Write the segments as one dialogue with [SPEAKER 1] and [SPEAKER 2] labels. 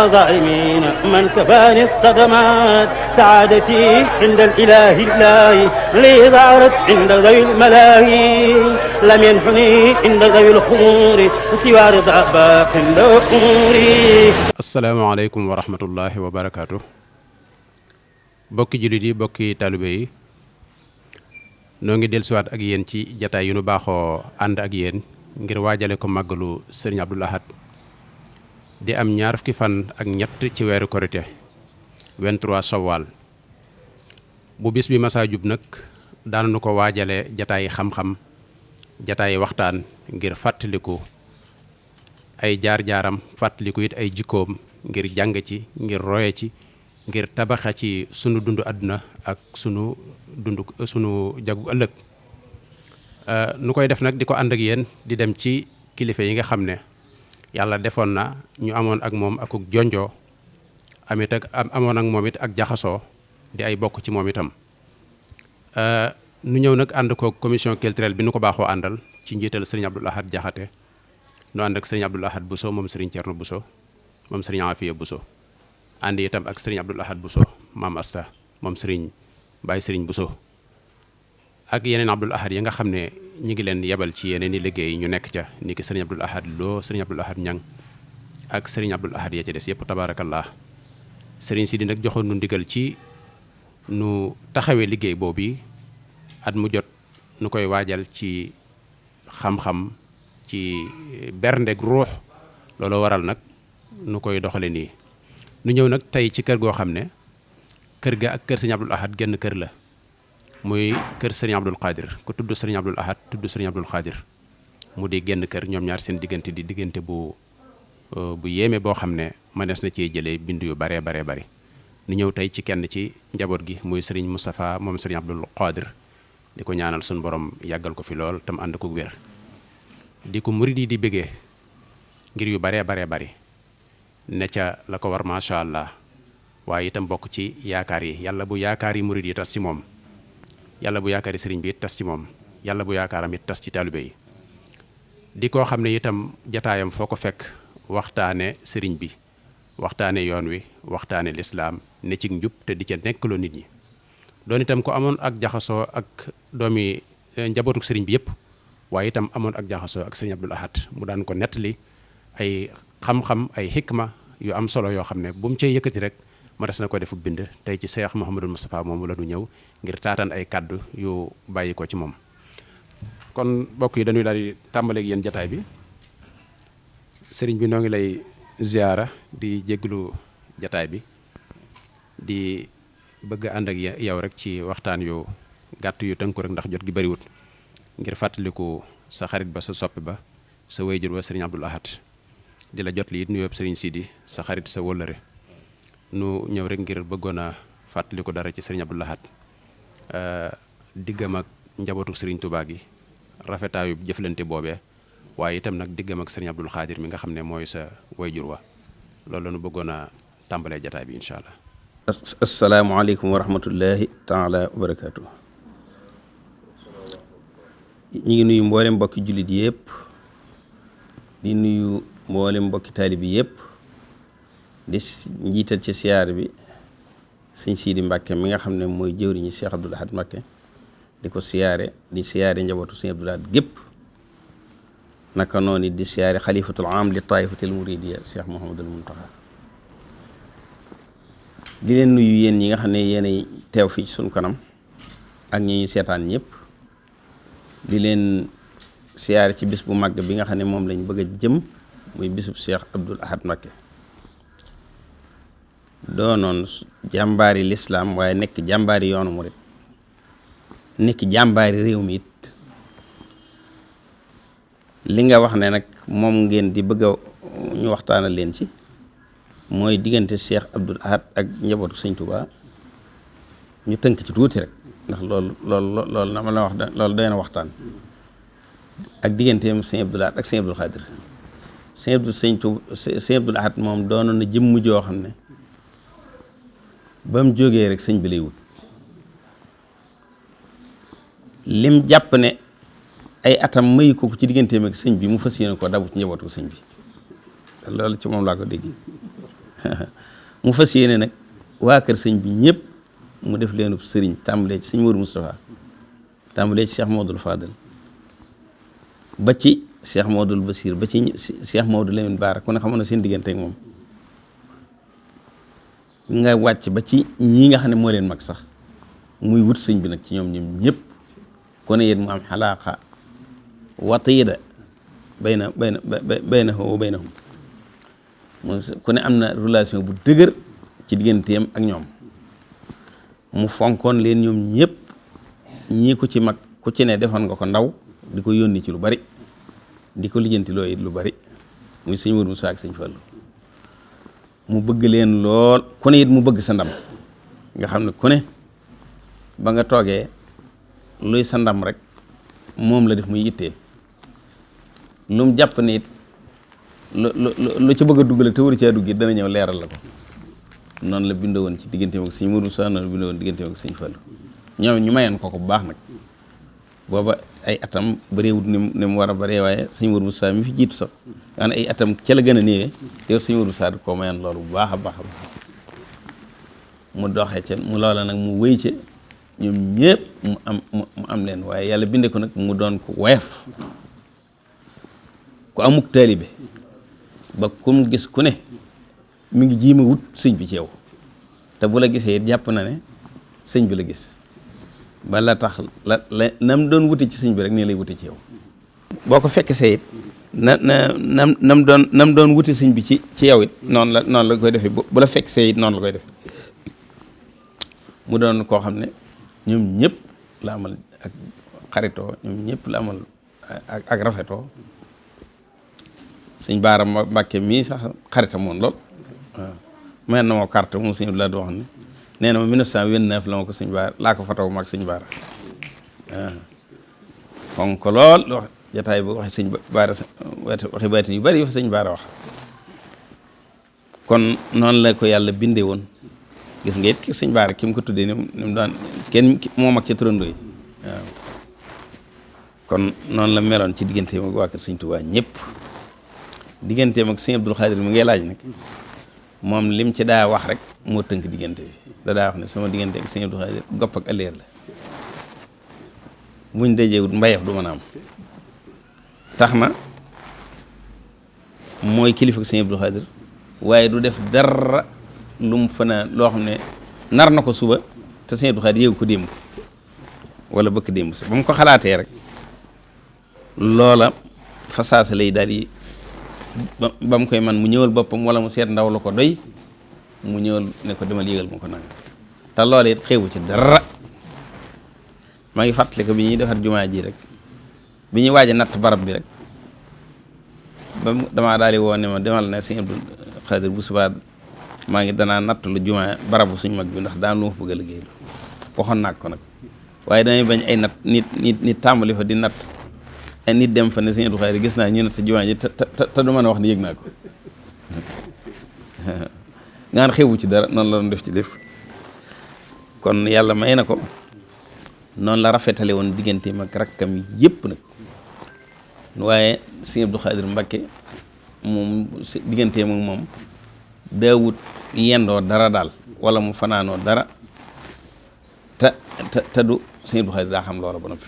[SPEAKER 1] وظالمين من كفاني الصدمات سعادتي عند الإله الله لي ظهرت عند ذوي الملاهي لم ينحني عند ذوي الخمور سوى رضا باق الأمور.
[SPEAKER 2] asalaamaaleykum wa rahmatullahi wa barakaatu. bokki jullit yi bokki taalibe yi noo ngi dellusiwaat ak yéen ci jataay yu nu baaxoo ànd ak yéen ngir waajale ko màggalu Serigne Abdoul Ahad di am ñaar fukki fan ak ñett ci weeru korite 23 Shawwal. bu bis bi masaa jub nag daananu ko waajale jataay xam-xam jataay waxtaan ngir fàttaliku ay jaar-jaaram fàttaliku it ay jikkoom ngir jàng ci ngir roye ci ngir tabaxa ci sunu dundu àdduna ak sunu jagu ëllëg. nu koy def nag di ko ànd ak yéen di dem ci kilifa yi nga xam ne yàlla defoon na ñu amoon ak moom akuk jonjoo amoon ak moom it ak jaxasoo di ay bokk ci moom itam. nu ñëw nag ànd ko commission culturelle bi nu ko baaxoo àndal ci njiital Serigne Abdoul Ahad Jaxate nu ànd ak Serigne Abdoul Ahad Bousso moom Serigne Thierno Bousso moom Serigne Afia Bousso ànd itam ak Serigne Abdoul Ahad Bousso maam Asta moom Serigne Baye Serigne Bousso ak yeneen Abdoul Ahad yi nga xam ne ñu ngi leen yebal ci yeneen i liggéey ñu nekk ca ni ki Serigne Abdoul Ahad Lo Serigne Abdoul Ahad Ñang ak Serigne Abdoul Ahad ya ca des yëpp tabaarakallah. Serigne Sidi nag joxoon nu ndigal ci nu taxawee liggéey boobu at mu jot nu koy waajal ci xam-xam ci berndeg ruux loolu waral nag nu koy doxale nii. nu ñëw nag tey ci kër goo xam ne kër ga ak kër Serigne Abdoul Ahad genn kër la muy kër Serigne Abdoul Khadir ku tudd Serigne Abdoul Ahad tudd Serigne Abdoul Khadir mu di genn kër ñoom ñaar seen diggante di diggante bu yéeme boo xam ne mënees na cee jëlee bind yu baree bari. nu ñëw tey ci kenn ci njaboot gi muy Serigne Moustapha moom Serigne Abdoul Khadir di ko ñaanal suñu borom yàggal ko fi lool tam ànd ko wér di ko murid yi di bëggee ngir yu baree bari ne ca la ko war macha allah waaye itam bokk ci yaakaar yi yàlla bu yaakaar yi murid yi tas ci moom yàlla bu yaakaar yi sëriñ bi it tas ci moom yàlla bu yaakaaram it tas ci taalibe yi di koo xam ne itam jataayam foo ko fekk waxtaane sëriñ bi waxtaane yoon wi waxtaane lislaam ne ci njub te di ca nekkaloo nit ñi doon itam ko amoon ak jaxasoo ak doomi njabootuk sëriñ bi yëpp waaye itam amoon ak jaxasoo ak sëriñ Abdoul Ahad mu daan ko nettali ay xam-xam ay xikma yu am solo yoo xam ne bu mu cay yëkkati rek ma des na ko defu bind tey ci Cheikh Mouhamadul Moustapha moomu la ñu ñëw ngir taataan ay kaddu yu bàyyi ko ci moom. kon mbokk yi dañuy daal di tàmbaleeg yéen jataay bi sëriñ bi noo ngi lay ziyaara di jégglu jataay bi di bëgg ànd ak yow rek ci waxtaan yu gàtt yu tënku rek ndax jot gi bariwut ngir fàttaliku sa xarit ba sa soppi ba sa wayjur wa sëriñ Abdoul Ahad di la jot li it nuyoo sëriñ Sidi sa xarit sa wóllëre nu ñëw rek ngir bëggoon a fàttaliku dara ci sëriñ Abdoul Ahad diggam ak njabootu sëriñ Touba gi rafetaayu jëflante boobee waaye itam nag diggam ak sëriñ Abdoul Khadir mi nga xam ne mooy sa wayjur wa loolu la nu bëggoon a tàmbalee jataay bi incha allah.
[SPEAKER 3] asalaamaaleykum wa rahmatullahi taala wa barakaatu. ñi ngi nuyu mboolem mbokki jullit yëpp di nuyu mboolem mbokki taalibi yëpp di njiital ci siyaar bi sëñ Sidi Mbàkke mi nga xam ne mooy jëwriñu Cheikh Abdoul Ahad Mbàkke di ko siyaare di siyaare njabootu sëñ Abdoul Ahad gépp naka noonu di siyaare xalifatul am li taifatil muridiya Cheikh Mouhamadul Muntaxa di leen nuyu yéen ñi nga xam ne yéenay teew fii ci sunu kanam ak ñi ñuy seetaan ñëpp di leen siyaare ci bis bu màgg bi nga xam ne moom lañ bëgg a jëm muy bisub Cheikh Abdoul Ahad Mbàkke doonoon jàmbaari lislaam waaye nekk jàmbaari yoonu murit nekk jàmbaari réew mi it li nga wax ne nag moom ngeen di bëgg a ñu waxtaanal leen ci mooy diggante Cheikh Abdoul Ahad ak njabootu sëñ Touba ñu tënk ci tuuti rek ndax loolu na ma la wax loolu doy na waxtaan ak digganteem sëñ Abdoul Ahad ak sëñ Abdoul Khadir sëñ Abdoul Ahad moom doonoon na jëmm joo xam ne ba mu jógee rek sëñ bi lay wut lim jàpp ne ay atam mayu ko ci digganteem ak sëñ bi mu fas yéene ko dabu ci njabootu sëñ bi loolu ci moom laa ko dégg mu fas yéene nag waa kër sëñ bi ñëpp mu def leenub sëriñ tàmbalee ci sëñ Modou Moustapha tàmbalee ci Cheikh Modou Fadel ba ci Cheikh Modou Basir ba ci Cheikh Modou Lamine Bara ku ne xamoon na seen diggante ak moom nga wàcc ba ci ñii nga xam ne moo leen mag sax muy wut sëñ bi nag ci ñoom ñëpp ku ne yéen mu am xalaaqa watiida baynahu wa baynahum ku ne am na relation bu dëgër ci digganteem ak ñoom mu fonkoon leen ñoom ñëpp ñii ku ci mag ku ci ne defoon nga ko ndaw di ko yónni ci lu bari di ko lijjanti loo it lu bari muy sëñ Modou Moussa ak sëñ Fallou mu bëgg leen lool ku ne it mu bëgg sa ndam nga xam ne ku ne ba nga toogee luy sa ndam rek moom la def muy ittee lu mu jàpp ne it lu ci bëgg a duggale te waru caa dugg dana ñëw leeral la ko noonu la bindoo woon ci digganteem ak sëñ Modou Moussa noonu la bindoo woon digganteem ak sëñ Fallou ñoom ñu mayoon ko bu baax nag booba ay atam bëreewut ni mu war a bëree waaye sëñ Modou Moussa mi fi jiitu sax yaa ay atam ca la gën a néewee yow sëñ Modou Moussa da koo mayoon loolu bu baax a baax a baax mu doxee ca mu loola nag mu wéy ca ñoom ñëpp mu am leen waaye yàlla binde ko nag mu doon ko woyof ku amuk taalibe ba kum gis ku ne mi ngi jiima wut sëñ bi ci yow te bu la gisee it jàpp na ne sëñ bi la gis ba la tax nam doon wuti ci sëñ bi rek nii lay wuti ci yow boo ko fekk see it nam doon wuti sëñ bi ci yow it noonu la koy defee bu la fekk see it noonu la koy defee mu doon koo xam ne ñoom ñëpp la amal ak xaritoo ñoom ñëpp la amal ak rafetoo sëñ Baara Mbàkke mii sax xaritam moom lool waaw may na moo carte moom sëñ Abdoulaye wax ne nee na ma 1929 la ma ko sëñ Baara laa ko fataw maag sëñ Baara waaw fonk ko lool wax jataay bu waxe sëñ Baara waxi baatin yu bari yu fa sëñ Baara wax kon noonu la ko yàlla bindee woon gis nga it ki sëñ Baara ki mu ko tuddee ni mu daan kenn moo mag ca turandoo yi waaw kon noonu la meloon ci digganteem ak waa kër sëñ Tuubaa ñëpp digganteem ak sëñ Abdul Xaadir mu ngay laaj nag moom lim ci daa wax rek moo tënk diggante bi daa wax ne sama diggante ak sëñ Abdul Xaadir gopp ak aleer la buñ dajeewut mbayeef du mën a am tax na mooy kilifa ak sëñ Abdul Xaadir waaye du def dara lu mu fanaan loo xam ne nar na ko suba te sëñ Abdul Xaadir yéegu ko démb wala bëkk démb sax ba mu ko xalaatee rek loola fa saasa lay daal di ba mu koy man mu ñëwal boppam wala mu seet ndaw la ko doy mu ñëwal ne ko demal yégal ma ko nanga te loola it xewu ci dara maa ngi fàttali ko bi ñuy defar jumaa ji rek bi ñuy waaj a natt barab bi rek ba damaa daal di woo ne ma demal ne sëñ Abdul Xaadir bu subaa maa ngi danaa natt lu jumaa barabu suñ mag bi ndax daan lu ma bëgg a liggéey lu waxoon naa ko nag waaye damay bañ ay natt nit tàmbali fa di natt ay nit dem fa ne sëñ Abdul Xaadir gis naa ñu natt jumaa ji te du mën a wax ni yëg naa ko ngaan xewu ci dara noonu la doon def ci def kon yàlla may na ko noonu la rafetale woon digganteem ak rakkam yëpp nag waaye sëñ Abdul Xaadir Mbakke moom digganteem ak moom daawut yendoo dara daal wala mu fanaanoo dara te du sëñ Abdul Xaadir daa xam loola ba noppi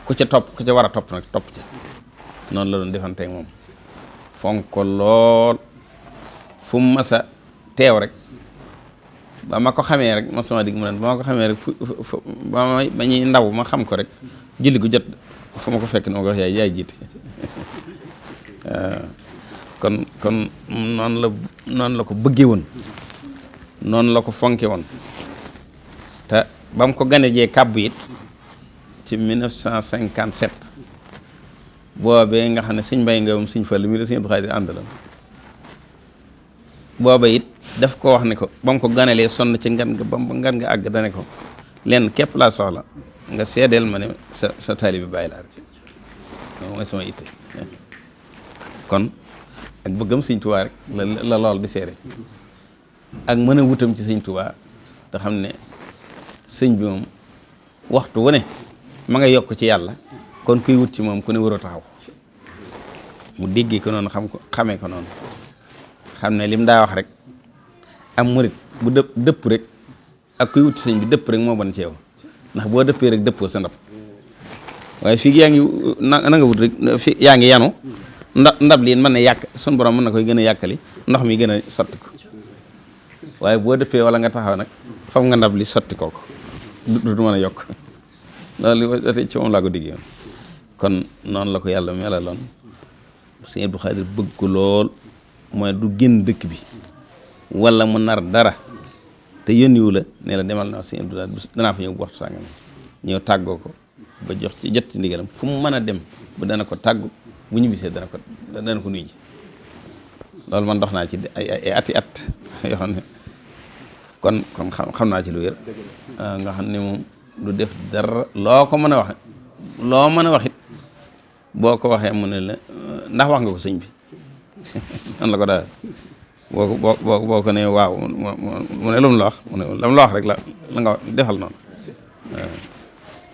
[SPEAKER 3] ku ca war a topp nag topp ca noonu la doon defanteeg moom fonk ko lool fu mu mas a teew rek ba ma ko xamee rek ma sama digg mu ne ba ma ko xamee rek ba ñuy ndaw ma xam ko rek julli gu jot fu ma ko fekk ne ma ko wax yaay jiite kon noonu la ko bëggee woon noonu la ko fonke woon te ba mu ko gane jee kàbbu it ci 1957 boobee nga xam ne sëñ Mbay Ngawam sëñ Fallu mi la sëñ Abdul Xaadir àndaloon booba it daf ko wax ne ko ba mu ko ganelee sonn ci ngan nga ba ngan nga àgg dane ko lenn képp laa soxla nga seedeel ma ne sa taalibe bàyyi laa rek mooy sama itte kon ak bëggam sëñ Tuubaa rek la lool di seere ak mën a wutam ci sëñ Tuubaa te xam ne sëñ bi moom waxtu wu ne ma nga yokk ci yàlla kon kuy wut ci moom ku ne war a taxaw mu déggee ko noonu xam ko xamee ko noonu xam ne lim daa wax rek am murit bu dëpp rek ak kuy wuti sëñ bi dëpp rek moo bon ci yow ndax boo dëppee rek dëppoo sa ndab waaye fii yaa ngi na nga wut rek fi yaa ngi yanu ndab lii mën na yàq sun borom mën na koy gën a yàkkali ndox mi gën a sotti ko waaye boo dëppee wala nga taxaw nag fam nga ndab li sotti kooko du mën a yokk loolu li ci moom laa ko diggee woon kon noonu la ko yàlla melaloon sëñ Abdou Khadir bëgg ko lool mooy du génn dëkk bi wala mu nar dara te yónniwu la ne la demal na sëñ Abdou danaa fa ñëw bu waxtu sàngam ñëw tàggoo ko ba jot ci ndigalam fu mu mën a dem ba dana ko tàggu bu ñu bisee dana ko nuyu ji loolu man dox naa ci ay ati at yoo xam ne kon xam naa ci lu wér nga xam ne moom du def dara loo ko mën a wax loo mën a wax it boo ko waxee mu ne la ndax wax nga ko sëñ bi noonu la ko daal boo ko ne waaw mu ne lu mu la wax mu ne la mu la wax rek la nga defal noonu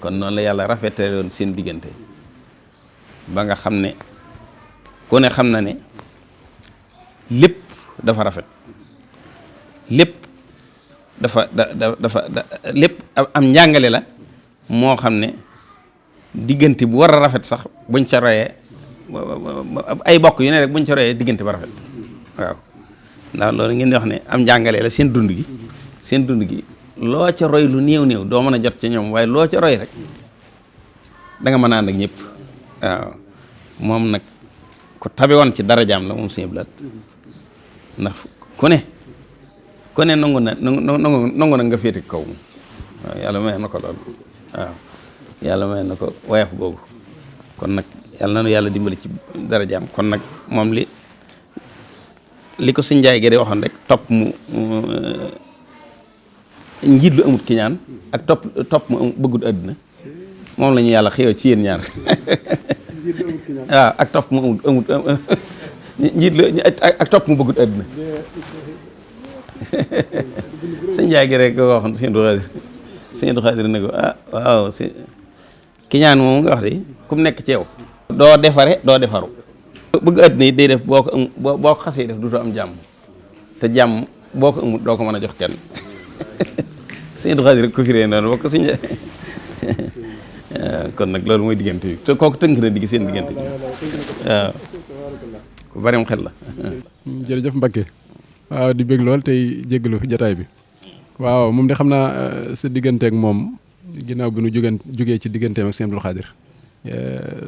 [SPEAKER 3] kon noonu la yàlla rafetaloon seen diggante ba nga xam ne ku ne xam na ne lépp dafa rafet lépp dafa lépp am njàngale la moo xam ne diggante bu war a rafet sax buñ ca royee ay bokk yu ne rek buñ ca royee diggante ba rafet waaw ndax loolu ngeen di wax ne am njàngale la seen dund gi loo ca roy lu néew doo mën a jot ca ñoom waaye loo ca roy rek da nga mën a ànd ak ñëpp waaw moom nag ku tabe woon ci darajaam la moom Sëñ Abdou Lahad ndax ku ne nangu na nga féete kaw moom waaw yàlla may na ko loolu waaw yàlla may na ko woyof boobu kon nag yàlla na nu yàlla dimbali ci darajaam kon nag moom li ko sëñ Njaay Gédé waxoon rek topp mu njiit lu amut ki ñaan ak topp mu bëggut àdduna moom la ñu yàlla xëyoo ci yéen ñaar waaw ak topp mu amut njiit lu ak topp mu bëggut àdduna sëñ Njaay Gédé ko waxoon sëñ Abdou Khadir ne ko waaw si ki ñaan moom nga wax de ku mu nekk ci yow doo defare doo defaru bëgg àdduna yi day def boo ko xasee def duutoo am jàmm te jàmm boo ko amut doo ko mën a jox kenn sëñ Abdou Khadir rek ko firee noonu bokk suñ kon nag loolu mooy diggante bi te kooku tënk na digg seen diggante bi waaw ku bari mu xel la
[SPEAKER 4] jërëjëf Mbacké waaw di bég lool tey jéggalu jataay bi waaw moom de xam naa sa digganteek moom ginnaaw bi nu jógee ci digganteem ak sëñ Abdou Khadir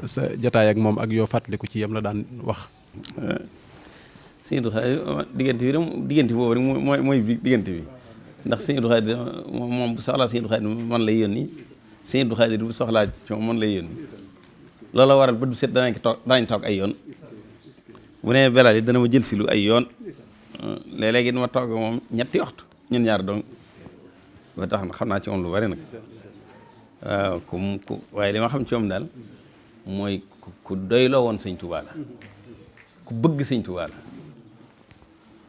[SPEAKER 4] sa jataay ak moom ak yoo fàttaliku ci yam la daan wax
[SPEAKER 3] sëñ Abdou Khadir diggante boobu rek mooy diggante bi ndax sëñ Abdou Khadir moom bu soxlaa sëñ Abdou Khadir man lay yónni sëñ Abdou Khadir bu soxlaa ci moom man lay yónni loola waral ba du set danañ toog ay yoon bu nee belal yi dana ma jël si lu ay yoon léeg-léegi dama toog moom ñetti waxtu ñun ñaar donc ba tax na xam naa ci moom lu bari nag waaw ku waaye li ma xam ci moom daal mooy ku doyloo woon sëñ Tuubaa la ku bëgg sëñ Tuubaa la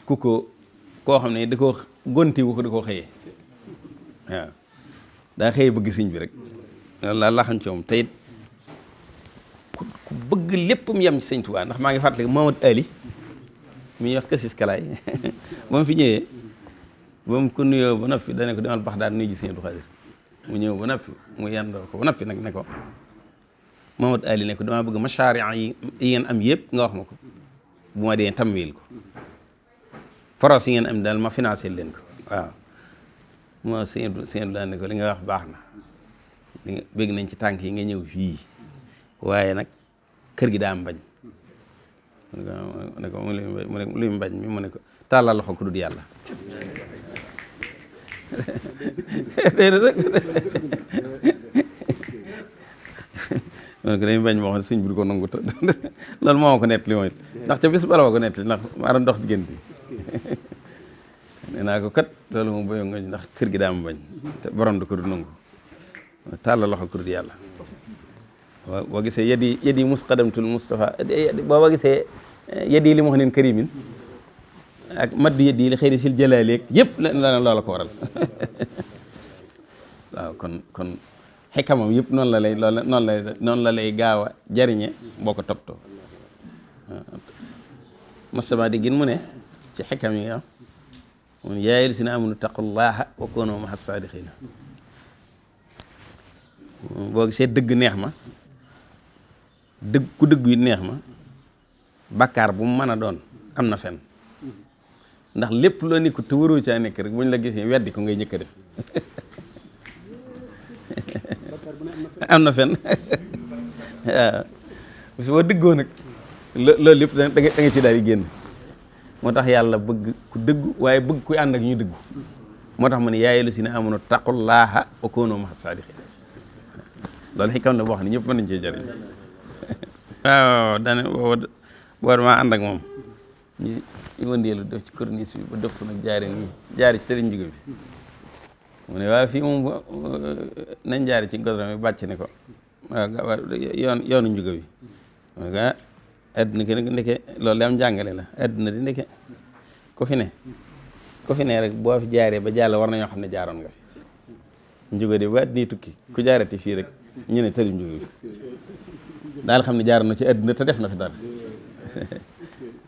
[SPEAKER 3] koo xam ne da koo gonti wu ko da koo xëyee waaw daa xëyee bëgg sëñ bi rek loolu laa xam ci moom te it ku bëgg léppam yem ci sëñ Tuubaa ndax maa ngi fàttali Mamad Ali mi ñuy wax Kassis Kalaay ba mu fi ñëwee ba mu ko nuyoo ba noppi dane ko demal Baxdaad nuyu ji sëñ Abdou Khadir mu ñëw ba noppi mu yendoo ko ba noppi nag ne ko Mamad Ali ne ko dama bëgg machaari yi ngeen am yëpp nga wax ma ko bu ma dee tamwil ko projet yi ngeen am daal ma financé leen ko waaw moo sëñ Abdou Lahad ne ko li nga wax baax na li nga bëgg nañ ci tànk yi nga ñëw fii waaye nag kër gi daa am bañ mu ne ko luy mbañ mi mu ne ko tàllal loxo ku dul yàlla mu ne ko dañuy bañ moo xam ne sëñ bi du ko nangu loolu moo ma ko nett li mooy ndax ca bis bala ma ko nett li ndax maa doon dox diggante bi nee naa ko kat loolu moom boyo nga ndax kër gi daa am bañ te borom du ko du nangu tàllal loxo ku dul yàlla boo gisee yadi musqadamtul Mustafa boo gisee yadi li mu wax neen karimin ak maddu yadi li xëyri sil jëlaaleeg yëpp la loola ko waral waaw kon xekamam yëpp noonu la lay gaaw a jariñe boo ko toppatoo masama di gin mu ne ci xikam yi nga am mun yaa ayyuhal lazina amanu taqullaha wa kunu ma'a saadiqina boo gisee dëgg neex ma dëgg ku dëgg yi neex ma bakkaar bu mu mën a doon am na fen ndax lépp loo nekk te waroo caa nekk rek buñ la gisee weddi ko ngay njëkk a def am na fen waaw parce que boo dëggoo nag loolu lépp da nga ci daal di génn moo tax yàlla bëgg ku dëggu waaye bëgg kuy ànd ak ñu dëggu moo tax mu ne yaa ayyuhal lazina amanu taqullaha wa kunu ma'a saadiqin loolu xikam la boo xam ne ñëpp mën nañ cee jëriñ waaw daane booba boor maa ànd ak moom ñu wëndeelu def ci corniche bi ba dëpp nag jaari ci tëriñ jóge bi mu ne waaw fii moom nañ jaari ci godron bi bàcc ne ko waaw yoonu njuga bi mu ne ko adduna ki nag ndeke loolu am jàngale la adduna di ndeke ku fi ne rek boo fi jaaree ba jàll war nañoo xam ne jaaroon nga fi njuga di ba adduna tukki ku jaarati fii rek ñu ne tëriñ njuga bi daal xam ne jaaroon na ci adduna te def na fi dara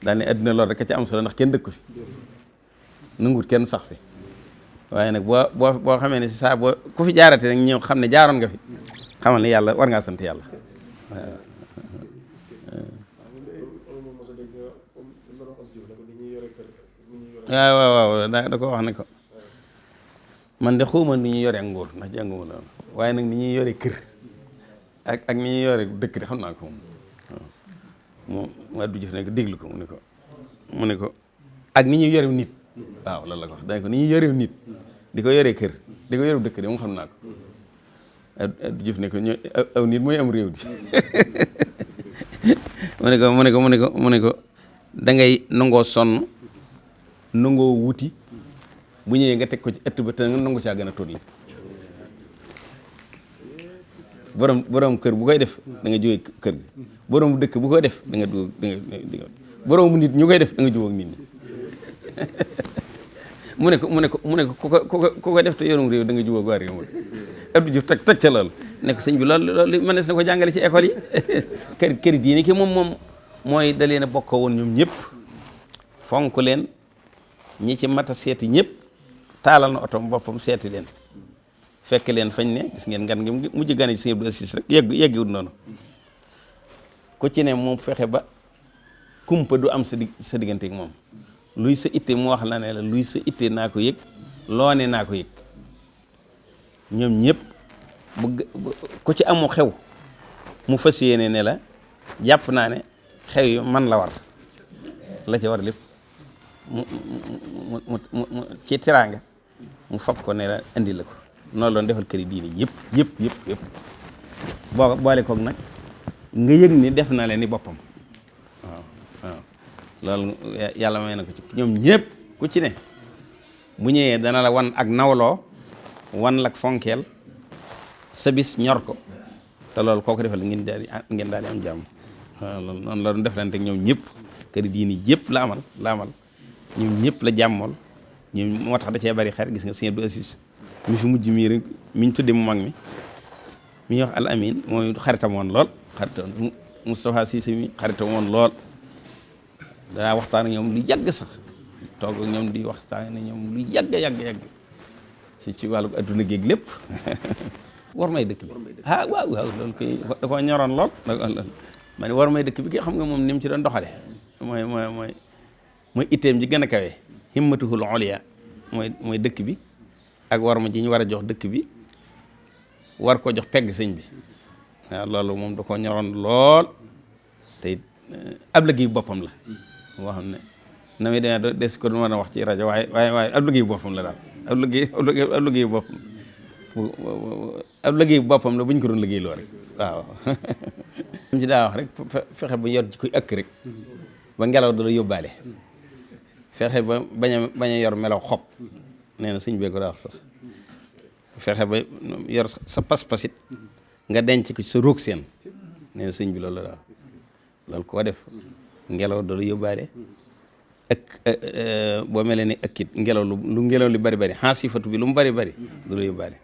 [SPEAKER 3] daal ne adduna loolu rek a ci am solo ndax kenn dëkku fi nanguwut kenn sax fi waaye nag boo xamee ne si saa boo ku fi jaarate nag ñëw xam ne jaaroon nga fi xamal ne yàlla war ngaa sant yàlla waaw da ko wax ne ko man de xawma ni ñuy yore nguur ndax jànguma loolu waaye nag ni ñuy yore kër ak ni ñuy yore dëkk de xam naa ko moom waa du jëf ne ko déglu ko mu ne ko ak ni ñuy yorew nit waaw loolu la ko wax dañ ko ni ñuy yorew nit di ko yoree kër di ko yorew dëkk de mu xam naa ko du jëf ne ko ño aw nit mooy am réew di mu ne ko da ngay nangoo sonn nangoo wuti bu ñëwee nga teg ko ci ëtt ba te nga nangu caa gën a tóor li borom kër bu koy def da nga jógee kër gi borom dëkk bu koy def da nga dugg borom nit ñu koy def da nga jóg ak nit ñi mu ne ko ku ko def te yorum réew da nga jóg ak waa réew mi Abdou Diouf teg ca loolu ne ko sëñ bi loolu mënees na ko jàngale ci école yi kër diine ki moom mooy da leen a bokk woon ñoom ñëpp fonk leen ñi ci mat a seeti ñëpp taalal na otom boppam seeti leen fekk leen fañ ne gis ngeen ngan ngi mujj gane ci sëñ Abdou Assis rek yeggiwut noonu ku ci ne moom fexe ba kumpa du am sa diggante ak moom luy sa itte mu wax la ne la luy sa itte naa ko yëg loo ne naa ko yëg ñoom ñëpp ku ci amu xew mu fas yéene ne la jàpp naa ne xew yu man la war la ca war lépp mu ci teraanga mu fab ko ne la indi la ko noonu loon defal këri diini yëpp boo boole koog nag nga yëg ni def na leen ni boppam waaw loolu yàlla may na ko ci ñoom ñëpp ku ci ne bu ñëwee dana la wan ak nawloo wan lak fonkeel sa bis ñor ko te loolu koo ko defal ngeen daal di am jàmm waaw loolu noonu la doon deflante ak ñoom ñëpp këri diini yëpp la amal ñoom ñëpp la jàmmool ñoom moo tax da cee bari xarit gis nga sëñ Abdou Assis mi fi mujj mii rek mi ñu tuddee mu mag mi ñuy wax al amin mooy xaritam woon lool xaritam Moustapha Cissé mi xaritam woon lool danaa waxtaan ak ñoom lu yàgg sax toog ak ñoom di waxtaan ak ñoom lu yàgg ci wàllu adduna géeg lépp war may dëkk bi waaw loolu koy da koo ñoroon lool ma ne war may dëkk bi ki xam nga moom ni mu ci doon doxale mooy itteem ji gën a kawe himmatuhul oliya mooy dëkk bi ak war ma ji ñu war a jox dëkk bi war ko jox pegg sëñ bi waaw loolu moom da koo ñoroon lool te ab liggéey boppam la moo xam ne na muy demee des ko du mën a wax ci rajo waaye ab liggéey boppam la daal ab liggéey boppam ab liggéey boppam la bu ñu ko doon liggéey loo rek waaw mu ci daa wax rek fexe ba yor ci koy ëkk rek ba ngelaw da la yóbbaale fexe ba bañ a yor melaw xob nee na sëñ bee ko daa wax sax fexe ba yor sa pas-pasit nga denc ko sa roog seen nee na sëñ bi loolu la loolu koo def ngelaw da la yóbbaale boo mel ni ëkkit ngelaw lu ngelaw li bari xaasifatu bi lu mu bari da la yóbbaale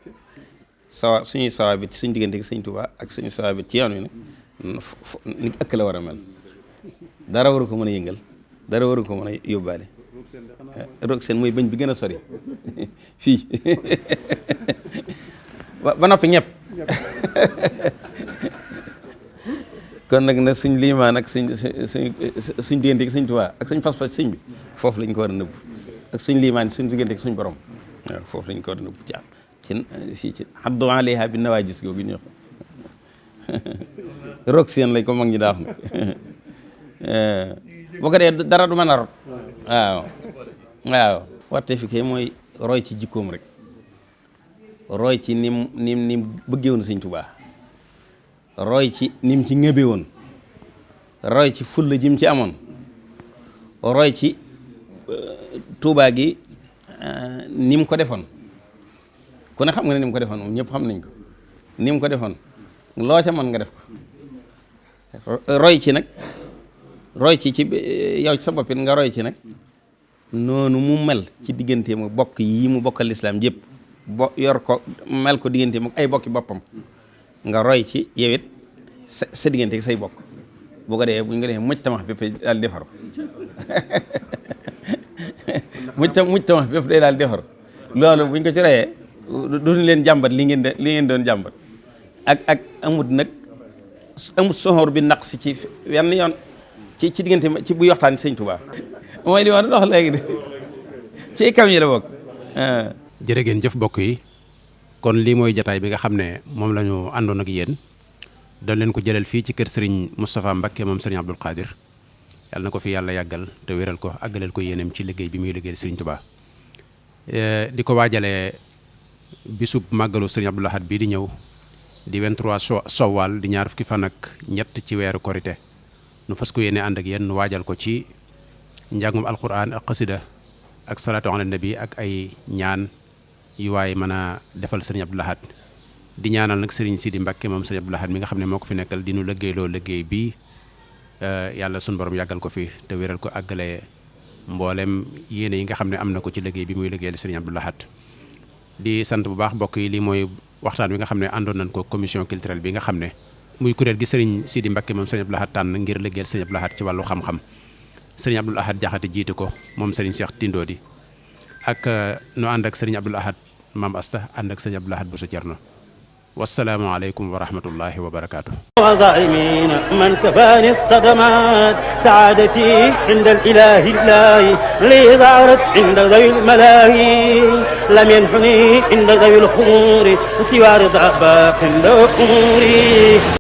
[SPEAKER 3] suñuy sawaabit suñ diggante ak sëñ Tuubaa ak suñu sawaabit ci yoon wi nag ni ëkk la war a mel dara waru ko mën a yëngal dara waru ko mën a yóbbaale roog seen mooy bëñ bi gën a sori fii ba noppi ñepp kon nag na suñ liimaan ak suñ diggante ak suñ Tuubaa ak suñ pas-pas sëñ bi foofu lañ ko war a nëbb ak suñ liimaan suñ diggante ak suñ borom waaw foofu lañ ko war a nëbb ci fii ci xaddu alayha bi nawaajis googu ñu wax roog seen lañ ko mag ñi daa wax nag boo ko dee dara du mën a rot waaw warte fi kay mooy roy ci jikkoom rek roy ci nim bëggee woon sëñ Tuubaa roy ci nim ci ngëbe woon roy ci fulla jim ci amoon roy ci Tuubaa gi nim ko defoon ku ne xam nga ne nim ko defoon moom ñëpp xam nañ ko nim ko defoon loo ca mën nga def ko roy ci nag roy ci yow ci sa boppit nga roy ci nag noonu mu mel ci diggante mu bokk yi mu bokkal lislaam yëpp yor ko mel ko diggante mu ay bokki boppam nga roy ci yow it sa diggante ak say bokk boo ko dee bu ñu ko defee muj tamax bépp daal defaru muj tamax bépp day daal defaru loolu bu ñu ko ci royee duñu leen jàmbat li ngeen doon jàmbat ak amut soxor bi naq si ci wenn yoon ci diggante ci buy waxtaan sëñ Tuubaa mooy li ma dox léegi de ci kam yi la bokk.
[SPEAKER 2] jërë ngeen jëf bokk yi kon lii mooy jataay bi nga xam ne moom la ñu àndoon ak yéen doon leen ko jëlal fii ci kër Serigne Moustapha Mbacké moom Serigne Abdoul Khadir yàlla na ko fi yàlla yàggal te wéral ko àggaleel ko yéenam ci liggéey bi muy liggéeyal Serigne Touba di ko waajalee bisub màggalu Serigne Abdoul Ahad bii di ñëw di 23 Sowal di ñaar fukki fan ak ñett ci weeru korité nu fas ko yéene ànd ak yéen nu waajal ko ci njàngum alquran ak xasida ak salaatu ala nabi ak ay ñaan yu waaye mën a defal Serigne Abdoul Ahad di ñaanal nag Serigne Sidi Mbacké moom Serigne Abdoul Ahad mi nga xam ne moo ko fi nekkal di nu liggéeyloo liggéey bii yàlla sunu borom yàggal ko fi te wéral ko àggale mboolem yéene yi nga xam ne am na ko ci liggéey bi muy liggéeyal Serigne Abdoul Ahad di sant bu baax mbokk yi lii mooy waxtaan wi nga xam ne àndoon nañ ko commission culturelle bi nga xam ne muy kuréel gi Serigne Sidi Mbacké moom Serigne Abdoul Ahad tànn ngir liggéeyal Serigne Abdoul Ahad ci wàllu xam-xam Serigne Abdoul Ahad Jaxate jiite ko moom Serigne Cheikh Tindodi ak nu ànd ak Serigne Abdoul Ahad Maam Asta ànd ak Serigne Abdoul Ahad Bousso Thierno wassalaamu aleykum wa rahmatullahi wa barakaatu.
[SPEAKER 1] وظالمين من كفاني الصدمات سعادتي عند الإله لي ظهرت عند ذوي الملاهي لم ينحني عند ذوي الخمور سوى رضا باق عند أموري